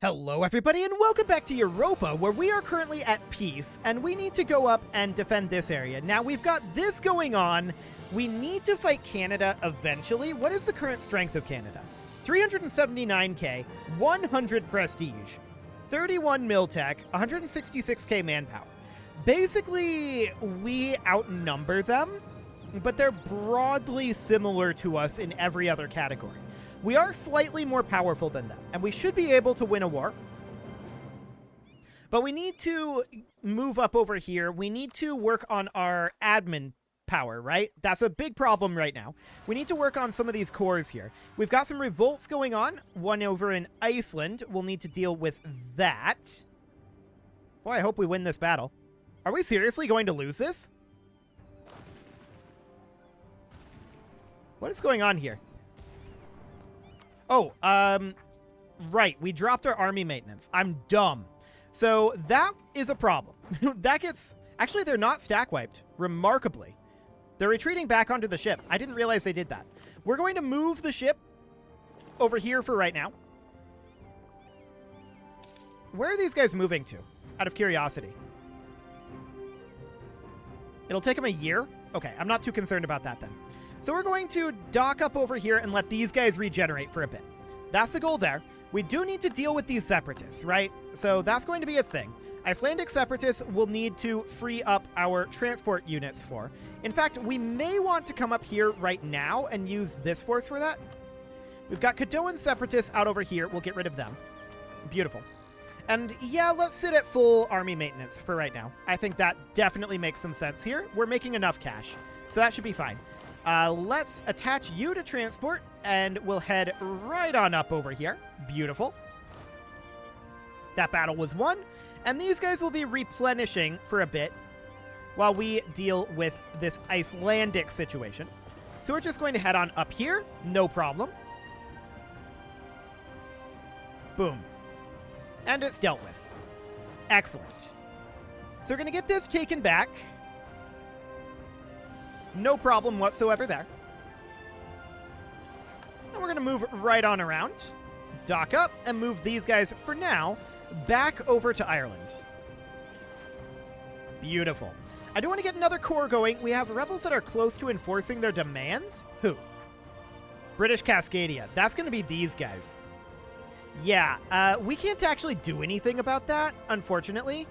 Hello everybody and welcome back to Europa, where we are currently at peace, and we need to go up and defend this area. Now we've got this going on. We need to fight Canada eventually. What is the current strength of Canada? 379k, 100 prestige, 31 miltech, 166k manpower. Basically, we outnumber them, but they're broadly similar to us in every other category. We are slightly more powerful than them, and we should be able to win a war. But we need to move up over here. We need to work on our admin power, right? That's a big problem right now. We need to work on some of these cores here. We've got some revolts going on. One over in Iceland. We'll need to deal with that. Boy, I hope we win this battle. Are we seriously going to lose this? What is going on here? Oh, right. We dropped our army maintenance. I'm dumb. So that is a problem. That gets... Actually, they're not stack wiped, remarkably. They're retreating back onto the ship. I didn't realize they did that. We're going to move the ship over here for right now. Where are these guys moving to? Out of curiosity. It'll take them a year? Okay, I'm not too concerned about that then. So we're going to dock up over here and let these guys regenerate for a bit. That's the goal there. We do need to deal with these separatists, right? So that's going to be a thing. Icelandic separatists will need to free up our transport units for. In fact, we may want to come up here right now and use this force for that. We've got Caddoan separatists out over here. We'll get rid of them. Beautiful. And yeah, let's sit at full army maintenance for right now. I think that definitely makes some sense here. We're making enough cash, so that should be fine. Let's attach you to transport, and we'll head right on up over here. Beautiful. That battle was won, and these guys will be replenishing for a bit while we deal with this Icelandic situation. So we're just going to head on up here. No problem. Boom. And it's dealt with. Excellent. So we're going to get this taken back. No problem whatsoever there. And we're going to move right on around, dock up, and move these guys, for now, back over to Ireland. Beautiful. I do want to get another core going. We have rebels that are close to enforcing their demands. Who? British Cascadia. That's going to be these guys. Yeah, we can't actually do anything about that, unfortunately.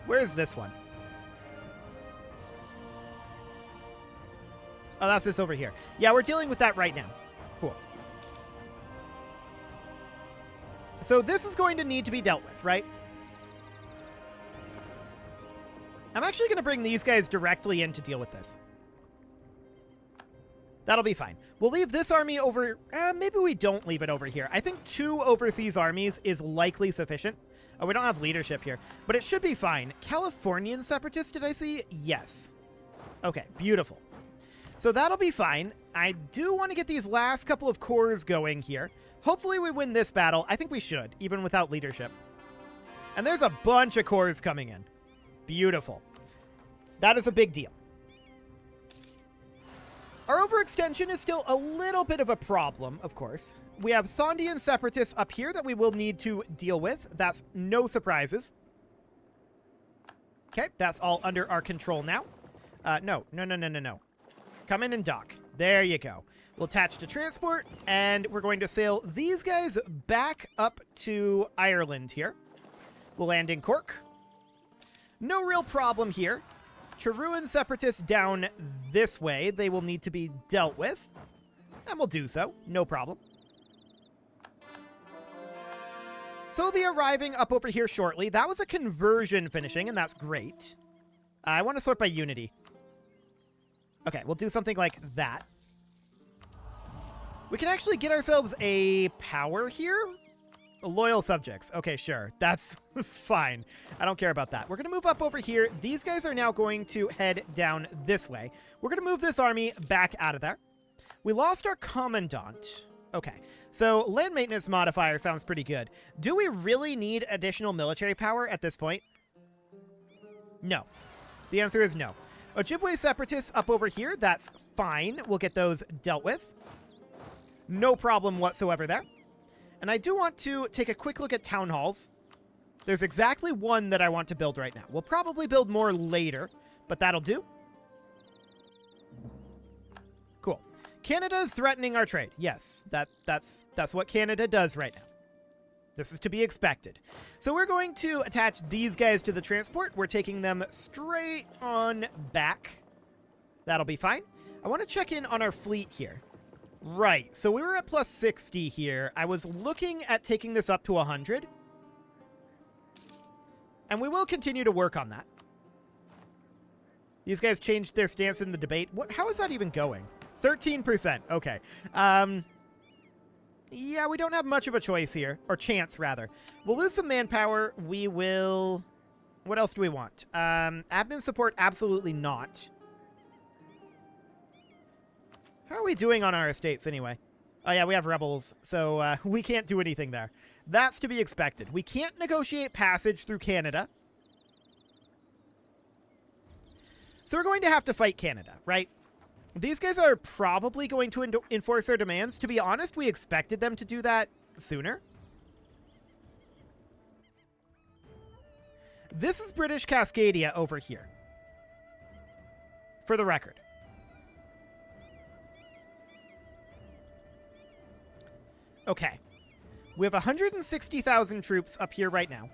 Where is this one? Oh, that's this over here. Yeah, we're dealing with that right now. Cool. So this is going to need to be dealt with, right? I'm actually going to bring these guys directly in to deal with this. That'll be fine. We'll leave this army over... maybe we don't leave it over here. I think 2 overseas armies is likely sufficient. Oh, we don't have leadership here, but it should be fine. Californian separatists, did I see? Yes. Okay, beautiful. So that'll be fine. I do want to get these last couple of cores going here. Hopefully we win this battle. I think we should, even without leadership. And there's a bunch of cores coming in. Beautiful. That is a big deal. Our overextension is still a little bit of a problem, of course. We have Thondian separatists up here that we will need to deal with. That's no surprises. Okay, that's all under our control now. No. Come in and dock. There you go. We'll attach to transport, and we're going to sail these guys back up to Ireland here. We'll land in Cork. No real problem here. Chiruan separatists down this way. They will need to be dealt with, and we'll do so. No problem. So we'll be arriving up over here shortly. That was a conversion finishing, and that's great. I want to sort by unity. Okay, we'll do something like that. We can actually get ourselves a power here. Loyal subjects. Okay, sure. That's fine. I don't care about that. We're going to move up over here. These guys are now going to head down this way. We're going to move this army back out of there. We lost our commandant. Okay, so land maintenance modifier sounds pretty good. Do we really need additional military power at this point? No. The answer is no. Ojibwe separatists up over here. That's fine. We'll get those dealt with. No problem whatsoever there. And I do want to take a quick look at town halls. There's exactly one that I want to build right now. We'll probably build more later, but that'll do. Cool. Canada's threatening our trade. Yes, that's what Canada does right now. This is to be expected. So we're going to attach these guys to the transport. We're taking them straight on back. That'll be fine. I want to check in on our fleet here. Right, so we were at plus 60 here. I was looking at taking this up to 100. And we will continue to work on that. These guys changed their stance in the debate. How is that even going? 13%. Okay. Yeah, we don't have much of a choice here. Or chance, rather. We'll lose some manpower. We will... What else do we want? Admin support, absolutely not. How are we doing on our estates, anyway? Oh, yeah, we have rebels, so we can't do anything there. That's to be expected. We can't negotiate passage through Canada. So we're going to have to fight Canada, right? These guys are probably going to enforce their demands. To be honest, we expected them to do that sooner. This is British Cascadia over here. For the record. Okay. We have 160,000 troops up here right now.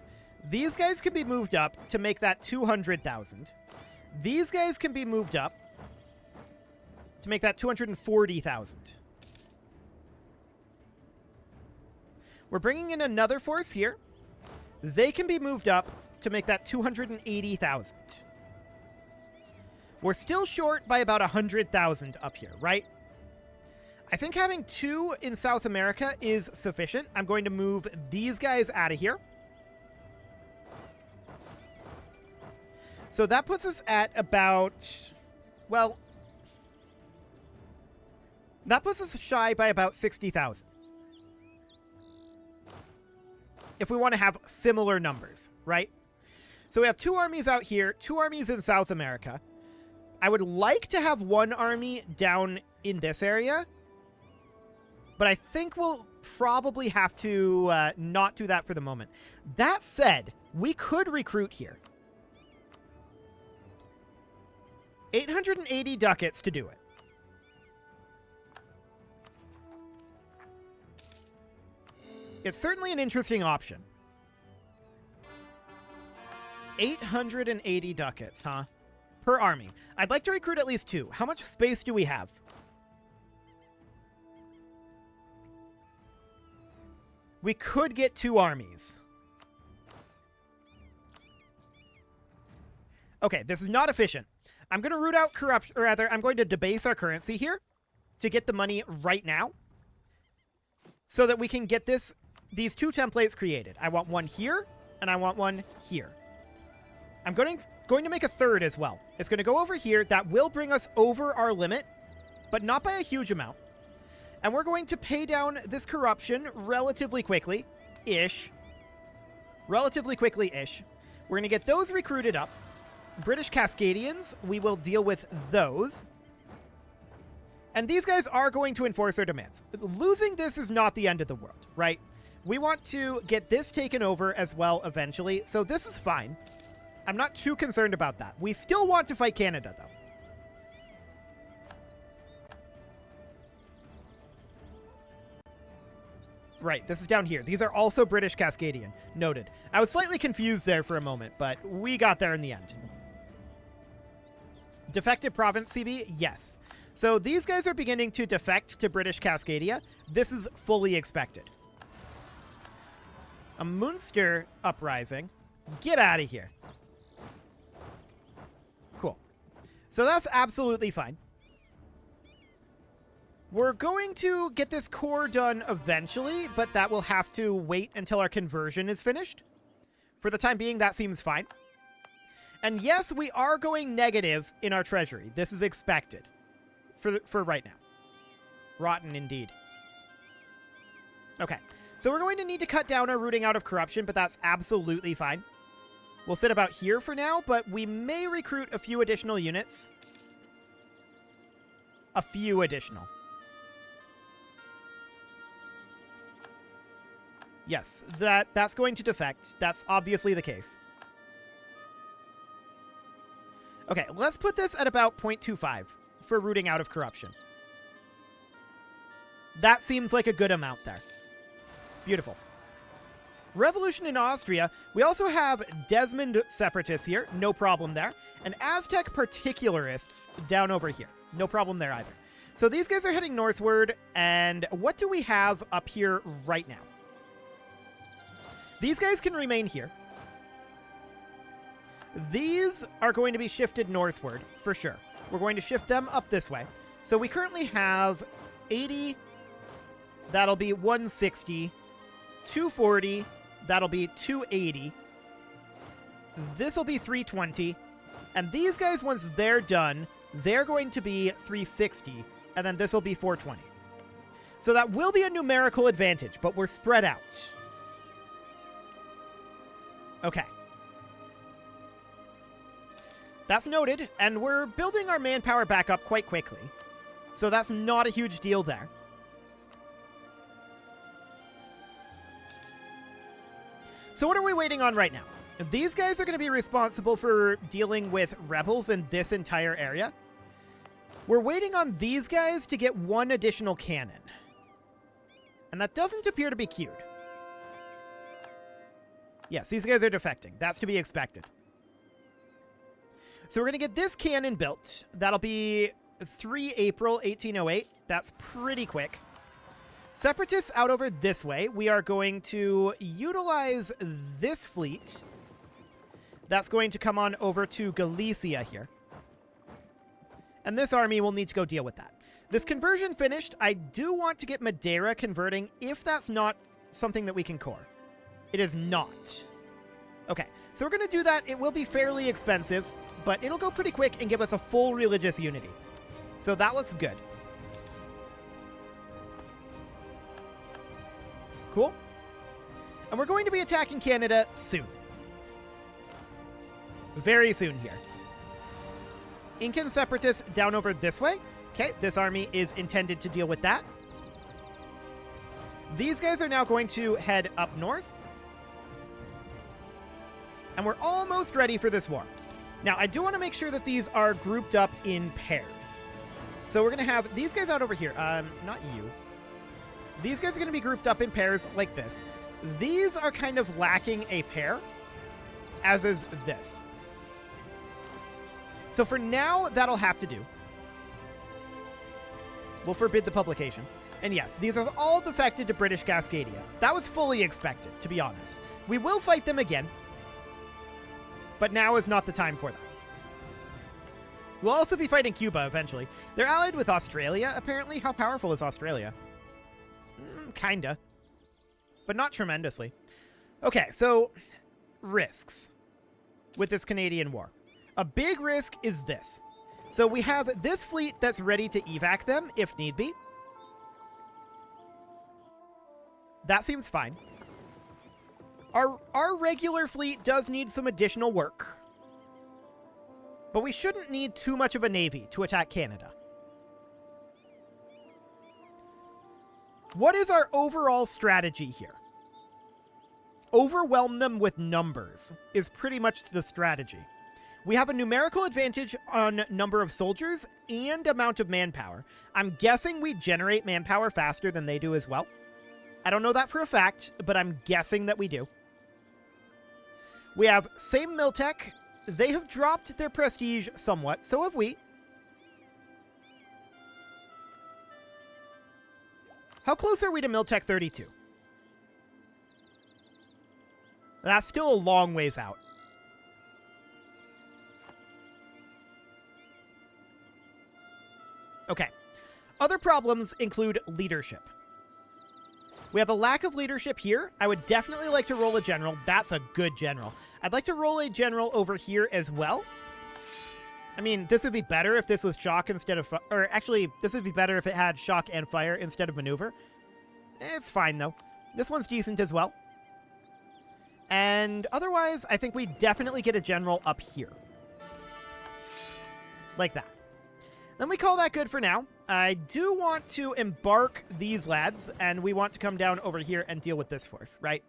These guys can be moved up to make that 200,000. These guys can be moved up to make that 240,000. We're bringing in another force here. They can be moved up to make that 280,000. We're still short by about 100,000 up here, right? I think having 2 in South America is sufficient. I'm going to move these guys out of here. So that puts us at about, well, that puts us shy by about 60,000. If we want to have similar numbers, right? So we have 2 armies out here, 2 armies in South America. I would like to have 1 army down in this area, but I think we'll probably have to not do that for the moment. That said, we could recruit here. 880 ducats to do it. It's certainly an interesting option. 880 ducats, huh? Per army. I'd like to recruit at least 2. How much space do we have? We could get 2 armies. Okay, this is not efficient. I'm going to root out corruption, or rather, I'm going to debase our currency here to get the money right now so that we can get these 2 templates created. I want one here, and I want one here. I'm going to make a third as well. It's going to go over here. That will bring us over our limit, but not by a huge amount. And we're going to pay down this corruption relatively quickly-ish. Relatively quickly-ish. We're going to get those recruited up. British Cascadians, we will deal with those. And these guys are going to enforce their demands. Losing this is not the end of the world, right? We want to get this taken over as well eventually, so this is fine. I'm not too concerned about that. We still want to fight Canada, though. Right, this is down here. These are also British Cascadian. Noted. I was slightly confused there for a moment, but we got there in the end. Defective province, CB? Yes. So these guys are beginning to defect to British Cascadia. This is fully expected. A Munster uprising. Get out of here. Cool. So that's absolutely fine. We're going to get this core done eventually, but that will have to wait until our conversion is finished. For the time being, that seems fine. And yes, we are going negative in our treasury. This is expected for right now. Rotten indeed. Okay, so we're going to need to cut down our rooting out of corruption, but that's absolutely fine. We'll sit about here for now, but we may recruit a few additional units. A few additional. Yes, that's going to defect. That's obviously the case. Okay, let's put this at about 0.25 for rooting out of corruption. That seems like a good amount there. Beautiful. Revolution in Austria. We also have Desmond separatists here. No problem there. And Aztec particularists down over here. No problem there either. So these guys are heading northward. And what do we have up here right now? These guys can remain here. These are going to be shifted northward for sure. We're going to shift them up this way. So we currently have 80. That'll be 160. 240. That'll be 280. This will be 320. And these guys, once they're done, they're going to be 360. And then this will be 420. So that will be a numerical advantage, but we're spread out. Okay. That's noted, and we're building our manpower back up quite quickly. So that's not a huge deal there. So what are we waiting on right now? These guys are going to be responsible for dealing with rebels in this entire area. We're waiting on these guys to get one additional cannon. And that doesn't appear to be queued. Yes, these guys are defecting. That's to be expected. So we're going to get this cannon built. That'll be 3 April 1808. That's pretty quick. Separatists out over this way. We are going to utilize this fleet. That's going to come on over to Galicia here. And this army will need to go deal with that. This conversion finished. I do want to get Madeira converting if that's not something that we can core. It is not. Okay, so we're going to do that. It will be fairly expensive, but it'll go pretty quick and give us a full religious unity. So that looks good. Cool. And we're going to be attacking Canada soon. Very soon here. Incan separatists down over this way. Okay, this army is intended to deal with that. These guys are now going to head up north. And we're almost ready for this war. Now, I do want to make sure that these are grouped up in pairs. So we're going to have these guys out over here. Not you. These guys are going to be grouped up in pairs like this. These are kind of lacking a pair, as is this. So for now, that'll have to do. We'll forbid the publication. And yes, these are all defected to British Cascadia. That was fully expected, to be honest. We will fight them again, but now is not the time for that. We'll also be fighting Cuba eventually. They're allied with Australia, apparently. How powerful is Australia? Kinda. But not tremendously. Okay, so risks with this Canadian war. A big risk is this. So we have this fleet that's ready to evac them if need be. That seems fine. Our regular fleet does need some additional work. But we shouldn't need too much of a navy to attack Canada. What is our overall strategy here? Overwhelm them with numbers is pretty much the strategy. We have a numerical advantage on number of soldiers and amount of manpower. I'm guessing we generate manpower faster than they do as well. I don't know that for a fact, but I'm guessing that we do. We have same Miltech. They have dropped their prestige somewhat. So have we. How close are we to Miltech 32? That's still a long ways out. Okay. Other problems include leadership. We have a lack of leadership here. I would definitely like to roll a general. That's a good general. I'd like to roll a general over here as well. I mean, this would be better if this was shock instead of... Or actually, this would be better if it had shock and fire instead of maneuver. It's fine, though. This one's decent as well. And otherwise, I think we definitely get a general up here. Like that. Then we call that good for now. I do want to embark these lads, and we want to come down over here and deal with this force, right?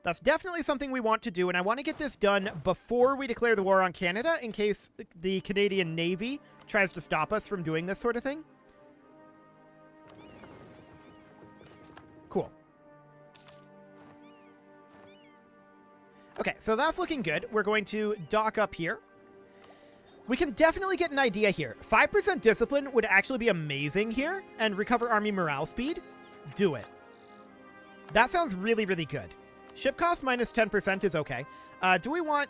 That's definitely something we want to do, and I want to get this done before we declare the war on Canada in case the Canadian Navy tries to stop us from doing this sort of thing. Cool. Okay, so that's looking good. We're going to dock up here. We can definitely get an idea here. 5% discipline would actually be amazing here, and recover army morale speed. Do it. That sounds really, really good. Ship cost minus 10% is okay. Do we want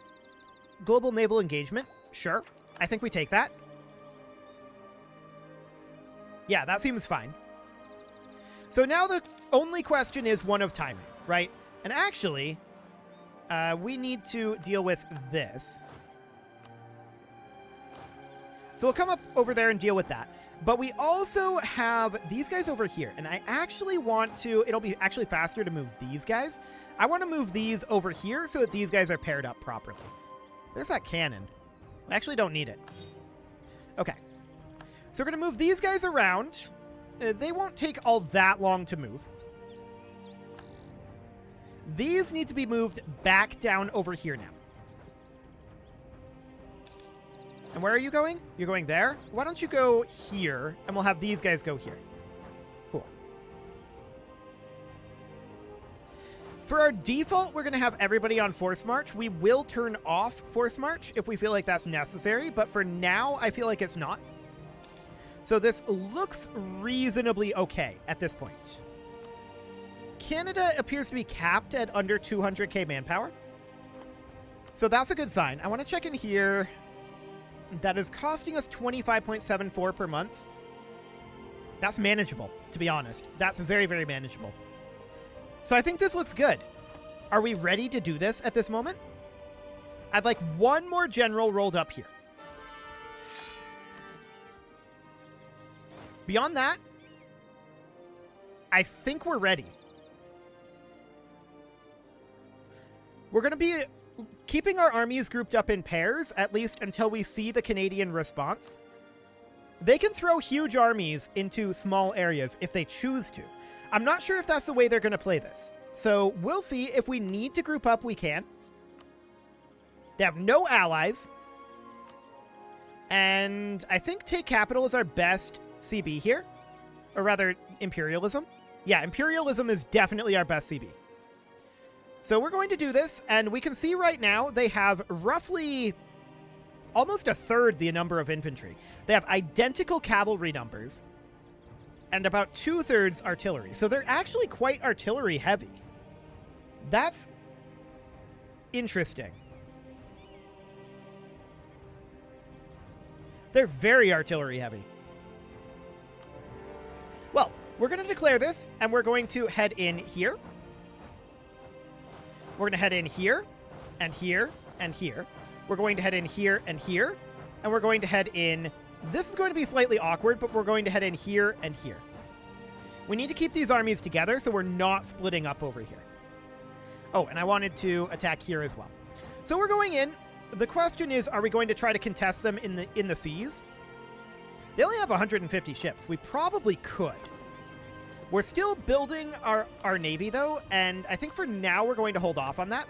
global naval engagement? Sure. I think we take that. Yeah, that seems fine. So now the only question is one of timing, right? And actually, we need to deal with this. So we'll come up over there and deal with that. But we also have these guys over here. And I actually want to... It'll be actually faster to move these guys. I want to move these over here so that these guys are paired up properly. There's that cannon. I actually don't need it. Okay. So we're going to move these guys around. They won't take all that long to move. These need to be moved back down over here now. And where are you going? You're going there? Why don't you go here, and we'll have these guys go here. Cool. For our default, we're going to have everybody on Force March. We will turn off Force March if we feel like that's necessary, but for now, I feel like it's not. So this looks reasonably okay at this point. Canada appears to be capped at under 200k manpower. So that's a good sign. I want to check in here. That is costing us 25.74 per month. That's manageable, to be honest. That's very, very manageable. So I think this looks good. Are we ready to do this at this moment? I'd like one more general rolled up here. Beyond that, I think we're ready. We're going to be keeping our armies grouped up in pairs, at least until we see the Canadian response. They can throw huge armies into small areas if they choose to. I'm not sure if that's the way they're going to play this. So we'll see. If we need to group up, we can. They have no allies. And I think take capital is our best CB here. Or rather, imperialism. Yeah, imperialism is definitely our best CB. So we're going to do this, and we can see right now they have roughly almost a third the number of infantry. They have identical cavalry numbers and about 2/3 artillery. So they're actually quite artillery heavy. That's interesting. They're very artillery heavy. Well, we're going to declare this, and we're going to head in here. We're going to head in here, and here, and here. We're going to head in here, and here. And we're going to head in... This is going to be slightly awkward, but we're going to head in here, and here. We need to keep these armies together, so we're not splitting up over here. Oh, and I wanted to attack here as well. So we're going in. The question is, are we going to try to contest them in the seas? They only have 150 ships. We probably could. We're still building our navy, though, and I think for now we're going to hold off on that.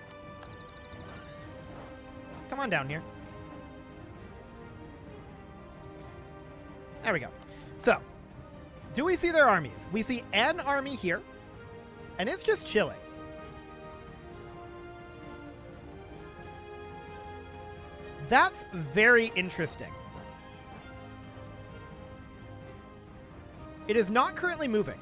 Come on down here. There we go. So, do we see their armies? We see an army here, and it's just chilling. That's very interesting. It is not currently moving.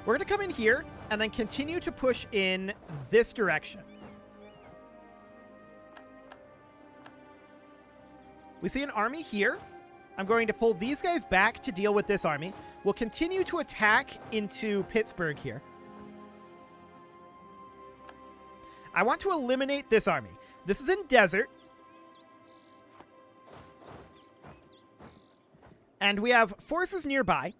We're going to come in here and then continue to push in this direction. We see an army here. I'm going to pull these guys back to deal with this army. We'll continue to attack into Pittsburgh here. I want to eliminate this army. This is in desert. And we have forces nearby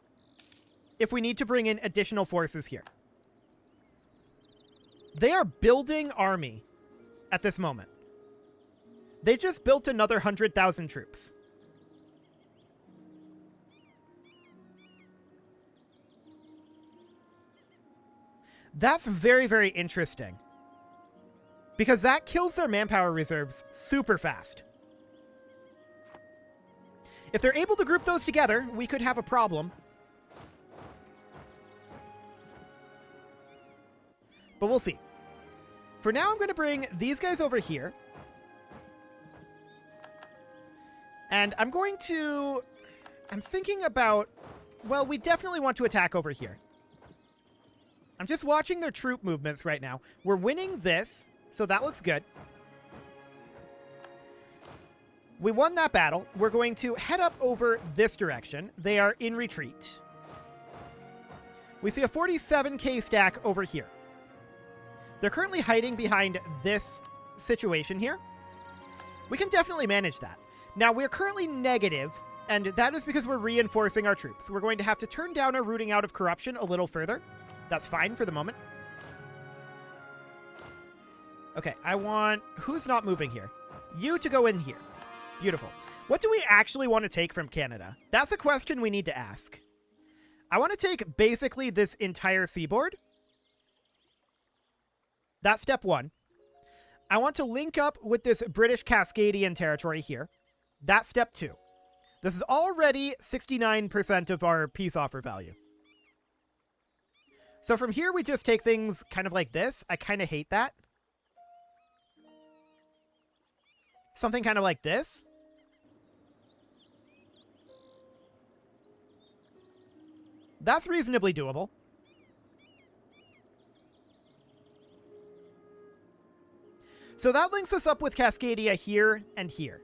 if we need to bring in additional forces here. They are building army at this moment. They just built another 100,000 troops. That's very, very interesting. Because that kills their manpower reserves super fast. If they're able to group those together, we could have a problem. But we'll see. For now, I'm going to bring these guys over here. And I'm thinking about... Well, we definitely want to attack over here. I'm just watching their troop movements right now. We're winning this, so that looks good. We won that battle. We're going to head up over this direction. They are in retreat. We see a 47k stack over here. They're currently hiding behind this situation here. We can definitely manage that. Now, we're currently negative, and that is because we're reinforcing our troops. We're going to have to turn down our rooting out of corruption a little further. That's fine for the moment. Okay, I want... Who's not moving here? You to go in here. Beautiful. What do we actually want to take from Canada? That's a question we need to ask. I want to take basically this entire seaboard. That's step one. I want to link up with this British Cascadian territory here. That's step two. This is already 69% of our peace offer value. So from here, we just take things kind of like this. I kind of hate that. Something kind of like this. That's reasonably doable. So that links us up with Cascadia here and here.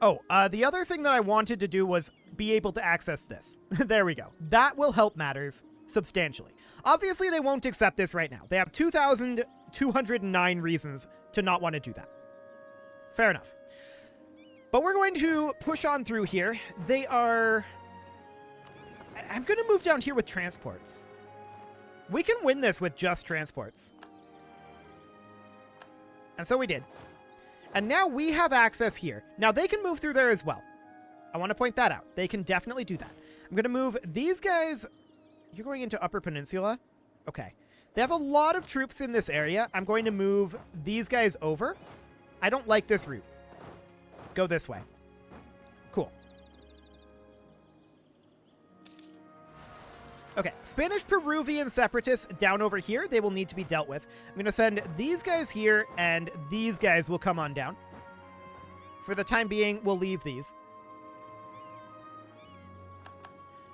Oh, the other thing that I wanted to do was be able to access this. There we go. That will help matters substantially. Obviously, they won't accept this right now. They have 2,209 reasons to not want to do that. Fair enough. But we're going to push on through here. They are... I'm going to move down here with transports. We can win this with just transports. And so we did. And now we have access here. Now they can move through there as well. I want to point that out. They can definitely do that. I'm going to move these guys... You're going into Upper Peninsula? Okay. They have a lot of troops in this area. I'm going to move these guys over. I don't like this route. Go this way. Cool. Okay, Spanish-Peruvian separatists down over here. They will need to be dealt with. I'm going to send these guys here, and these guys will come on down. For the time being, we'll leave these.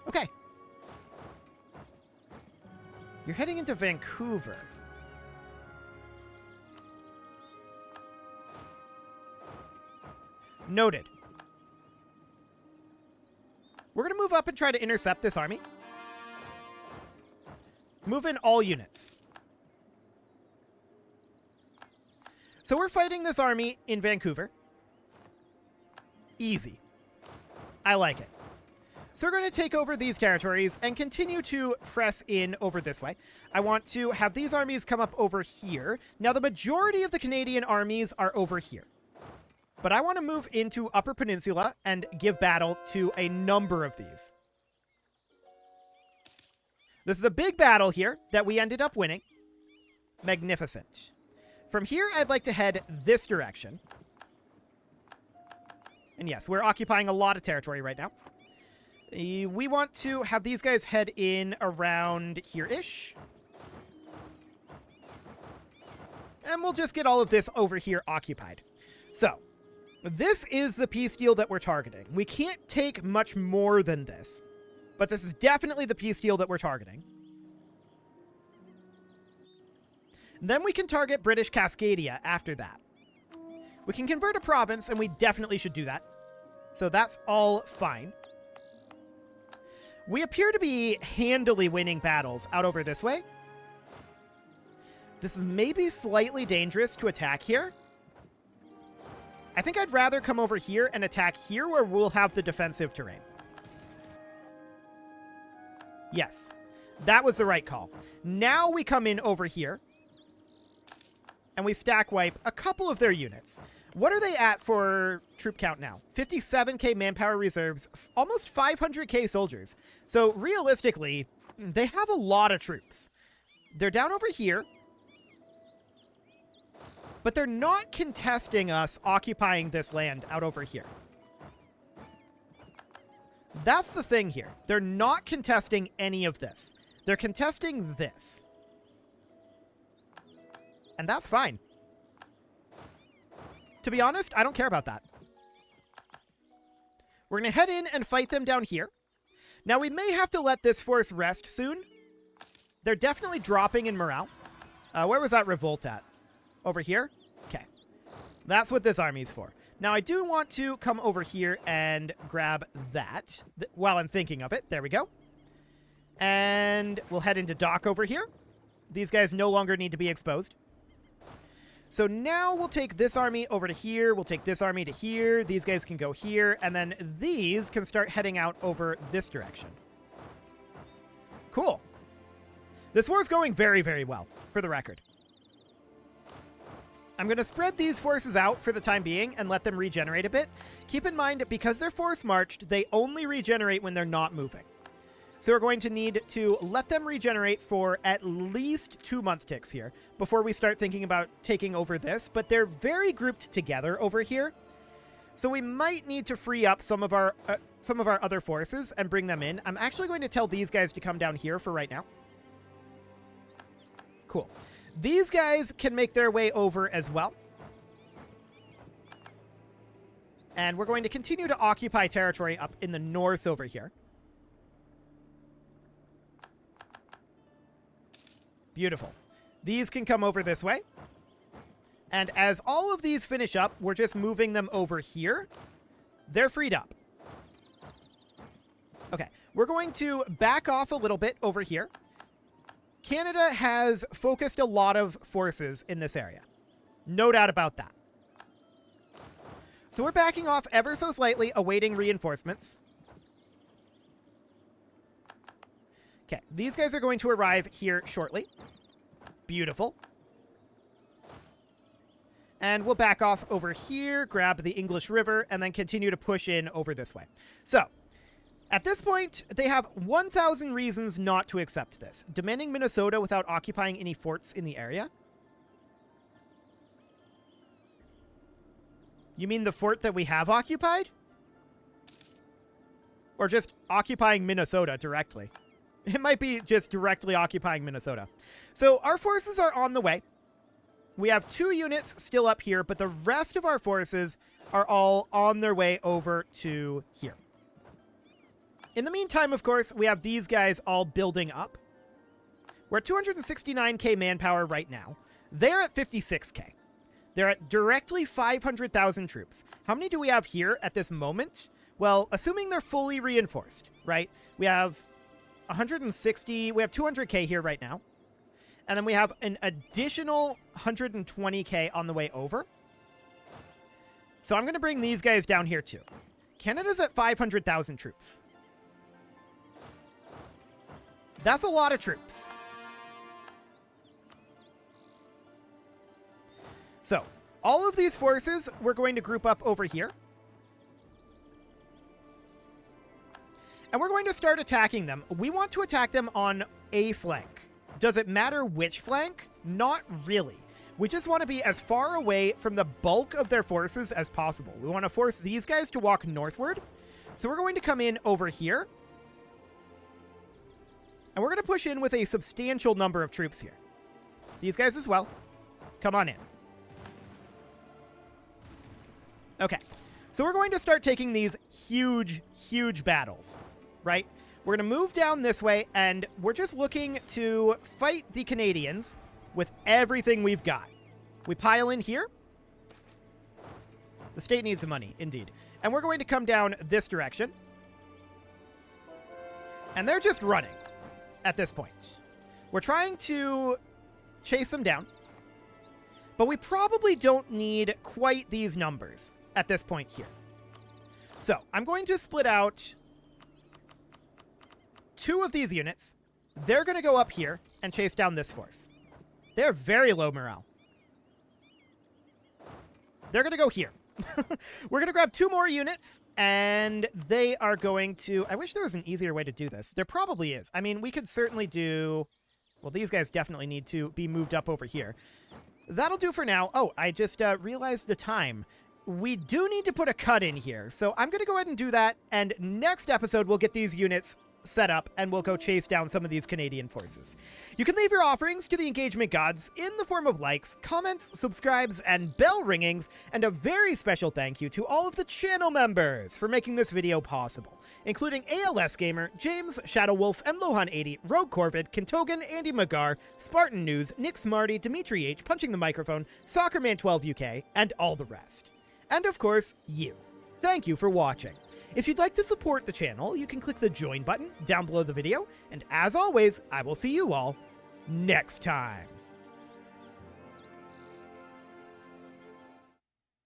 Okay. You're heading into Vancouver. Noted. We're going to move up and try to intercept this army. Move in all units. So we're fighting this army in Vancouver. Easy. I like it. So we're going to take over these territories and continue to press in over this way. I want to have these armies come up over here. Now, the majority of the Canadian armies are over here. But I want to move into Upper Peninsula and give battle to a number of these. This is a big battle here that we ended up winning. Magnificent. From here, I'd like to head this direction. And yes, we're occupying a lot of territory right now. We want to have these guys head in around here-ish. And we'll just get all of this over here occupied. So, this is the peace deal that we're targeting. We can't take much more than this. But this is definitely the peace deal that we're targeting. And then we can target British Cascadia after that. We can convert a province, and we definitely should do that. So that's all fine. We appear to be handily winning battles out over this way. This is maybe slightly dangerous to attack here. I think I'd rather come over here and attack here where we'll have the defensive terrain. Yes, that was the right call. Now we come in over here and we stack wipe a couple of their units. What are they at for troop count now? 57k manpower reserves, almost 500k soldiers. So realistically, they have a lot of troops. They're down over here. But they're not contesting us occupying this land out over here. That's the thing here. They're not contesting any of this. They're contesting this. And that's fine. To be honest, I don't care about that. We're going to head in and fight them down here. Now, we may have to let this force rest soon. They're definitely dropping in morale. Where was that revolt at? Over here? Okay. That's what this army's for. Now, I do want to come over here and grab that while I'm thinking of it. There we go. And we'll head into dock over here. These guys no longer need to be exposed. So now we'll take this army over to here. We'll take this army to here. These guys can go here. And then these can start heading out over this direction. Cool. This war's going very, very well, for the record. I'm going to spread these forces out for the time being and let them regenerate a bit. Keep in mind, because they're force marched, they only regenerate when they're not moving. So we're going to need to let them regenerate for at least 2 month ticks here before we start thinking about taking over this. But they're very grouped together over here. So we might need to free up some of our other forces and bring them in. I'm actually going to tell these guys to come down here for right now. Cool. These guys can make their way over as well. And we're going to continue to occupy territory up in the north over here. Beautiful. These can come over this way. And as all of these finish up, we're just moving them over here. They're freed up. Okay, we're going to back off a little bit over here. Canada has focused a lot of forces in this area. No doubt about that. So we're backing off ever so slightly, awaiting reinforcements. Okay, these guys are going to arrive here shortly. Beautiful. And we'll back off over here, grab the English River, and then continue to push in over this way. So, at this point, they have 1,000 reasons not to accept this. Demanding Minnesota without occupying any forts in the area? You mean the fort that we have occupied? Or just occupying Minnesota directly? It might be just directly occupying Minnesota. So our forces are on the way. We have 2 units still up here, but the rest of our forces are all on their way over to here. In the meantime, of course, we have these guys all building up. We're at 269k manpower right now. They're at 56k. They're at directly 500,000 troops. How many do we have here at this moment? Well, assuming they're fully reinforced, right? We have 160, we have 200k here right now. And then we have an additional 120k on the way over. So I'm going to bring these guys down here too. Canada's at 500,000 troops. That's a lot of troops. So, all of these forces, we're going to group up over here. And we're going to start attacking them. We want to attack them on a flank. Does it matter which flank? Not really. We just want to be as far away from the bulk of their forces as possible. We want to force these guys to walk northward. So we're going to come in over here. And we're going to push in with a substantial number of troops here. These guys as well. Come on in. Okay. So we're going to start taking these huge, huge battles, right? We're going to move down this way, and we're just looking to fight the Canadians with everything we've got. We pile in here. The state needs the money, indeed. And we're going to come down this direction. And they're just running at this point. We're trying to chase them down. But we probably don't need quite these numbers at this point here. So I'm going to split out 2 of these units. They're going to go up here and chase down this force. They're very low morale. They're going to go here. We're going to grab 2 more units, and they are going to... I wish there was an easier way to do this. There probably is. I mean, we could certainly do Well, these guys definitely need to be moved up over here. That'll do for now. Oh, I just realized the time. We do need to put a cut in here, so I'm going to go ahead and do that, and next episode we'll get these units set up and we'll go chase down some of these Canadian forces. You can leave your offerings to the engagement gods in the form of likes, comments, subscribes, and bell ringings, and a very special thank you to all of the channel members for making this video possible, including ALS Gamer, James, Shadow Wolf, and Lohan80, Rogue Corvid, Kentogan, Andy Magar, Spartan News, Nick Smarty, Dimitri H, Punching the Microphone, Soccerman12 UK, and all the rest. And of course, you. Thank you for watching. If you'd like to support the channel, you can click the join button down below the video, and as always, I will see you all next time.